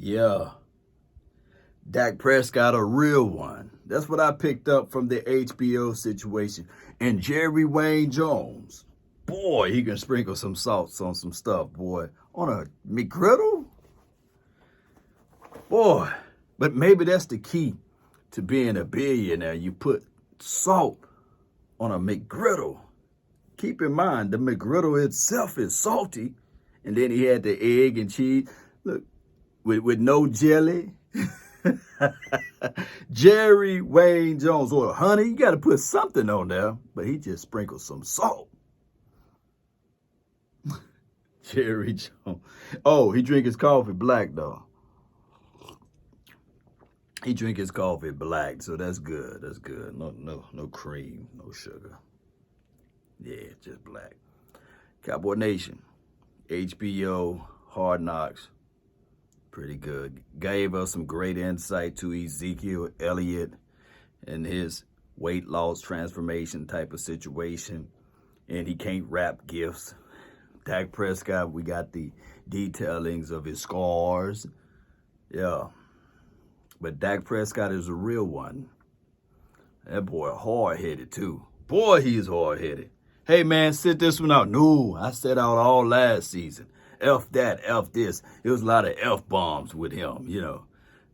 Yeah, Dak Prescott, a real one. That's what I picked up from the HBO situation. And Jerry Wayne Jones, boy, he can sprinkle some salts on some stuff, boy. On a McGriddle? Boy, but maybe that's the key to being a billionaire. You put salt on a McGriddle. Keep in mind, the McGriddle itself is salty. And then he had the egg and cheese. Look, with no jelly. Jerry Wayne Jones, or honey, you got to put something on there, but he just sprinkled some salt. Jerry Jones. Oh, he drink his coffee black though. He drink his coffee black, so that's good. That's good. No cream, no sugar. Yeah, just black. Cowboy Nation, HBO, Hard Knocks. Pretty good. Gave us some great insight to Ezekiel Elliott and his weight loss transformation type of situation. And he can't wrap gifts. Dak Prescott, we got the detailings of his scars. Yeah. But Dak Prescott is a real one. That boy hard-headed too. Boy, he's hard-headed. Hey, man, sit this one out. No, I set out all last season. F that, F this. It was a lot of F-bombs with him, you know.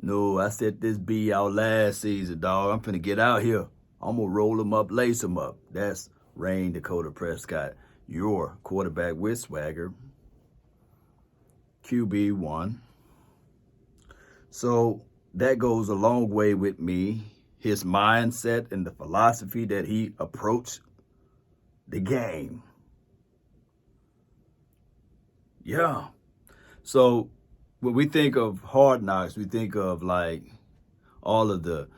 No, I set this B out last season, dog. I'm finna get out here. I'm gonna roll him up, lace him up. That's Rain Dakota Prescott, your quarterback with swagger. QB1. So that goes a long way with me. His mindset and the philosophy that he approached the game. Yeah. So when we think of Hard Knocks, we think of like all of the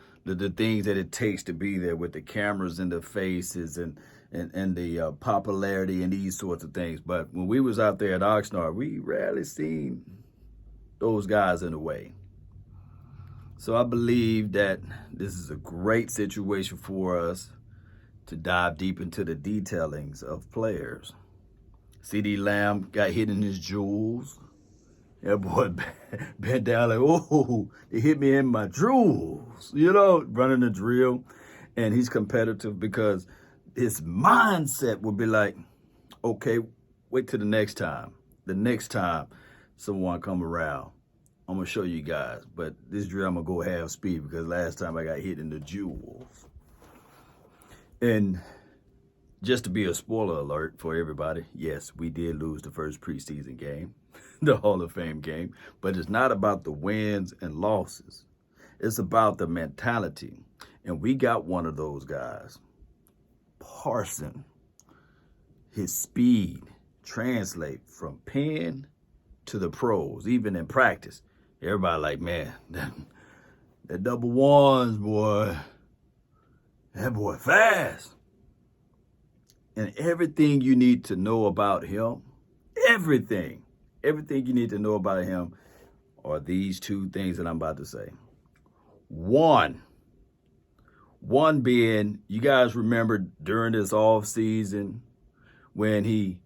things that it takes to be there with the cameras in the faces and the popularity and these sorts of things. But when we was out there at Oxnard, we rarely seen those guys in the way. So I believe that this is a great situation for us to dive deep into the detailings of players. CeeDee Lamb got hit in his jewels. That boy bent down like, oh, they hit me in my jewels, you know, running the drill. And he's competitive because his mindset would be like, okay, wait till the next time. The next time someone come around, I'm going to show you guys. But this drill, I'm going to go half speed because last time I got hit in the jewels. And just to be a spoiler alert for everybody, yes, we did lose the first preseason game, the Hall of Fame game, but it's not about the wins and losses. It's about the mentality. And we got one of those guys, Parsons. His speed translate from pen to the pros, even in practice. Everybody like, man, that double ones, boy, that boy fast. And everything you need to know about him, everything you need to know about him are these two things that I'm about to say. One being, you guys remember during this off season when he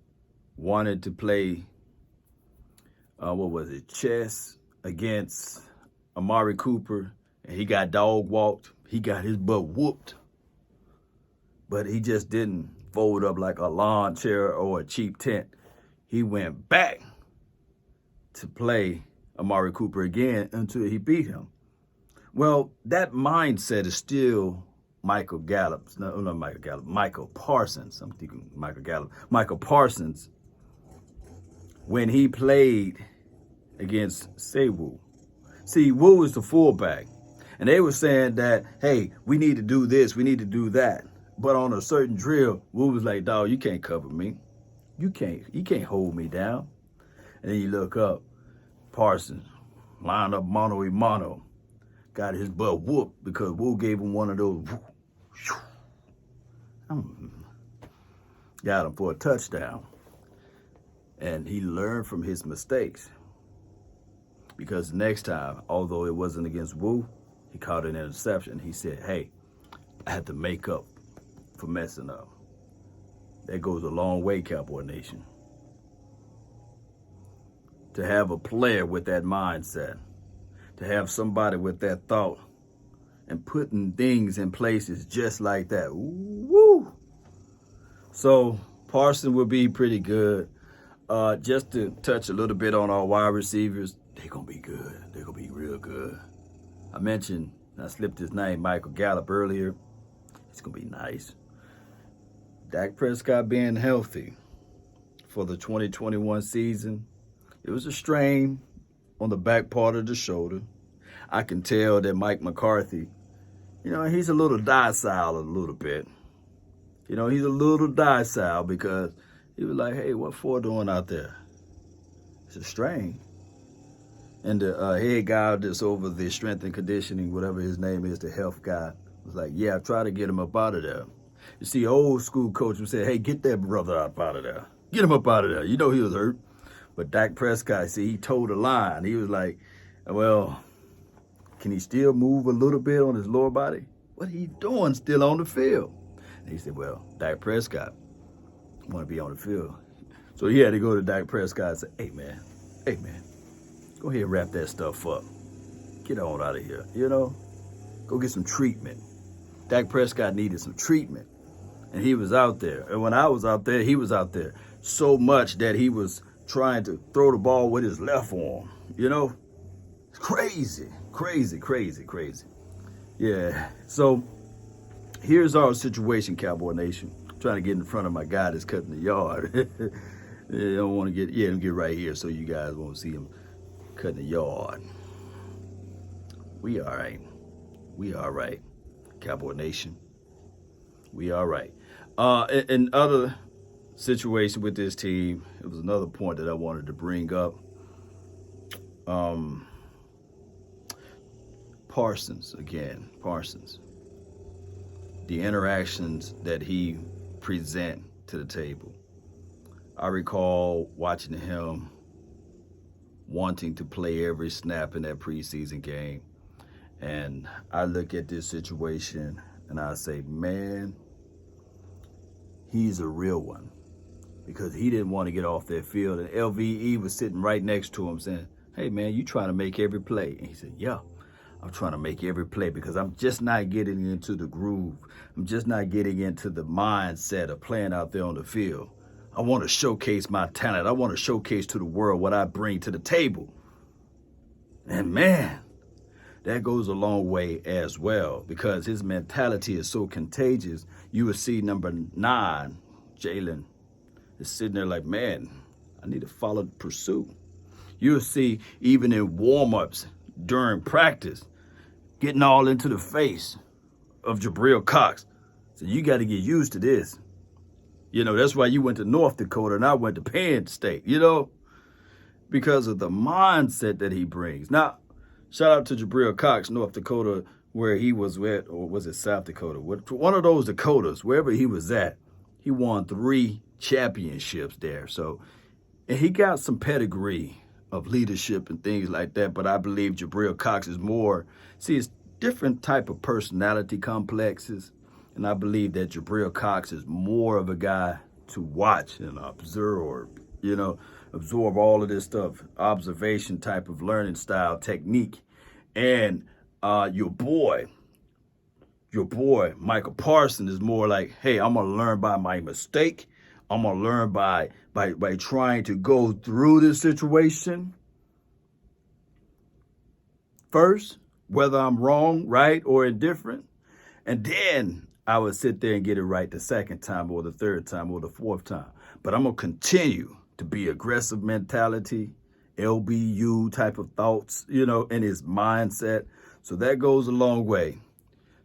wanted to play, chess against Amari Cooper, and he got dog walked. He got his butt whooped, but he just didn't fold up like a lawn chair or a cheap tent. He went back to play Amari Cooper again until he beat him. Well, that mindset is still Michael Parsons. I'm thinking Michael Gallup. Michael Parsons, when he played against Wu. See, Wu is the fullback. And they were saying that, hey, we need to do this, we need to do that. But on a certain drill, Wu was like, dog, you can't cover me. You can't hold me down. And then you look up, Parsons, lined up mano a mano, got his butt whooped because Wu gave him one of those, got him for a touchdown. And he learned from his mistakes. Because next time, although it wasn't against Wu, he caught an interception. He said, hey, I had to make up for messing up. That goes a long way, Cowboy Nation. To have a player with that mindset. to have somebody with that thought and putting things in places just like that. Woo! So Parsons will be pretty good. Just to touch a little bit on our wide receivers, they're going to be good. They're going to be real good. I slipped his name, Michael Gallup, earlier. It's going to be nice. Dak Prescott being healthy for the 2021 season, it was a strain on the back part of the shoulder. I can tell that Mike McCarthy, he's a little docile a little bit. He's a little docile because he was like, hey, what for doing out there? It's a strain. And the head guy that's over the strength and conditioning, whatever his name is, the health guy, was like, yeah, try to get him up out of there. You see, old school coach would say, hey, get that brother up out of there. Get him up out of there. He was hurt. But Dak Prescott, he toed the line. He was like, well, can he still move a little bit on his lower body? What he doing still on the field? And he said, well, Dak Prescott want to be on the field. So he had to go to Dak Prescott and say, hey, man, go ahead and wrap that stuff up. Get on out of here, Go get some treatment. Dak Prescott needed some treatment. And he was out there. And when I was out there, he was out there. So much that he was trying to throw the ball with his left arm. It's crazy. Yeah. So here's our situation, Cowboy Nation. I'm trying to get in front of my guy that's cutting the yard. I don't want to get right here so you guys won't see him cutting the yard. We all right. Cowboy Nation. We all right. In other situation with this team, it was another point that I wanted to bring up. Parsons. The interactions that he present to the table. I recall watching him wanting to play every snap in that preseason game. And I look at this situation and I say, man, he's a real one. Because he didn't want to get off that field. And LVE was sitting right next to him saying, hey, man, you trying to make every play. And he said, yeah, I'm trying to make every play because I'm just not getting into the groove. I'm just not getting into the mindset of playing out there on the field. I want to showcase my talent. I want to showcase to the world what I bring to the table. And man, that goes a long way as well because his mentality is so contagious. You will see number 9, Jalen, is sitting there like, man, I need to follow the pursuit. You'll see even in warm-ups during practice, getting all into the face of Jabril Cox. So you got to get used to this. That's why you went to North Dakota and I went to Penn State, because of the mindset that he brings. Now, shout out to Jabril Cox, North Dakota, where he was at, or was it South Dakota? One of those Dakotas, wherever he was at, he won 3 championships there. So, and he got some pedigree of leadership and things like that. But I believe Jabril Cox is more, it's different type of personality complexes. And I believe that Jabril Cox is more of a guy to watch and observe, absorb all of this stuff, observation type of learning style, technique. And your boy, Micah Parsons is more like, hey, I'm going to learn by my mistake. I'm going to learn by trying to go through this situation first, whether I'm wrong, right, or indifferent. And then I would sit there and get it right the second time or the third time or the fourth time. But I'm going to continue to be aggressive mentality, LBU type of thoughts, in his mindset. So that goes a long way.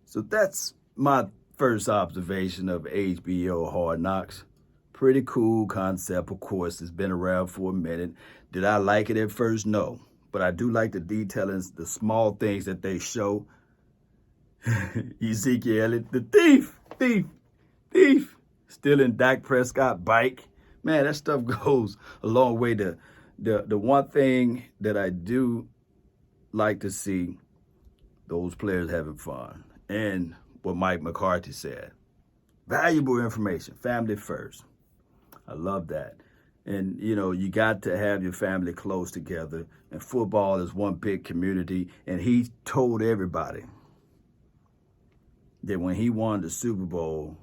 So that's my first observation of HBO Hard Knocks. Pretty cool concept, of course. It's been around for a minute. Did I like it at first? No. But I do like the detailings, the small things that they show. Ezekiel Elliott, the thief, stealing Dak Prescott bike. Man, that stuff goes a long way. The one thing that I do like to see, those players having fun. And what Mike McCarthy said, valuable information, family first. I love that. And, you know, you got to have your family close together. And football is one big community. And he told everybody that when he won the Super Bowl,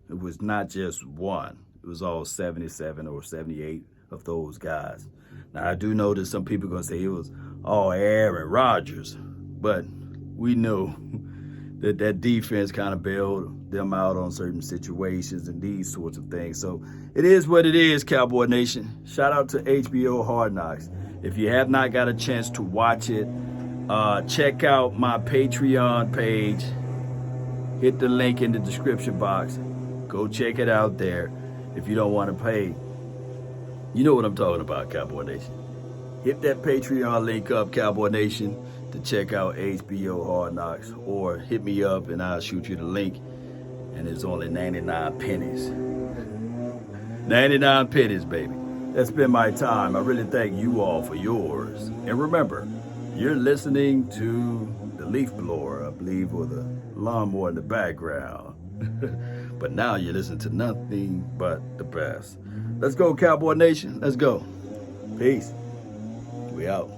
it was not just one. It was all 77 or 78 of those guys. Now, I do know that some people are going to say it was all Aaron Rodgers. But we know that defense kind of bailed them out on certain situations and these sorts of things. So it is what it is, Cowboy Nation. Shout out to HBO Hard Knocks. If you have not got a chance to watch it, check out my Patreon page. Hit the link in the description box. Go check it out there if you don't want to pay. You know what I'm talking about, Cowboy Nation. Hit that Patreon link up, Cowboy Nation, to check out HBO Hard Knocks, or hit me up and I'll shoot you the link. And it's only 99 pennies. 99 pennies, baby. That's been my time. I really thank you all for yours. And remember, you're listening to the leaf blower, I believe, or the lawnmower in the background. But now you listen to nothing but the best. Let's go, Cowboy Nation. Let's go. Peace. We out.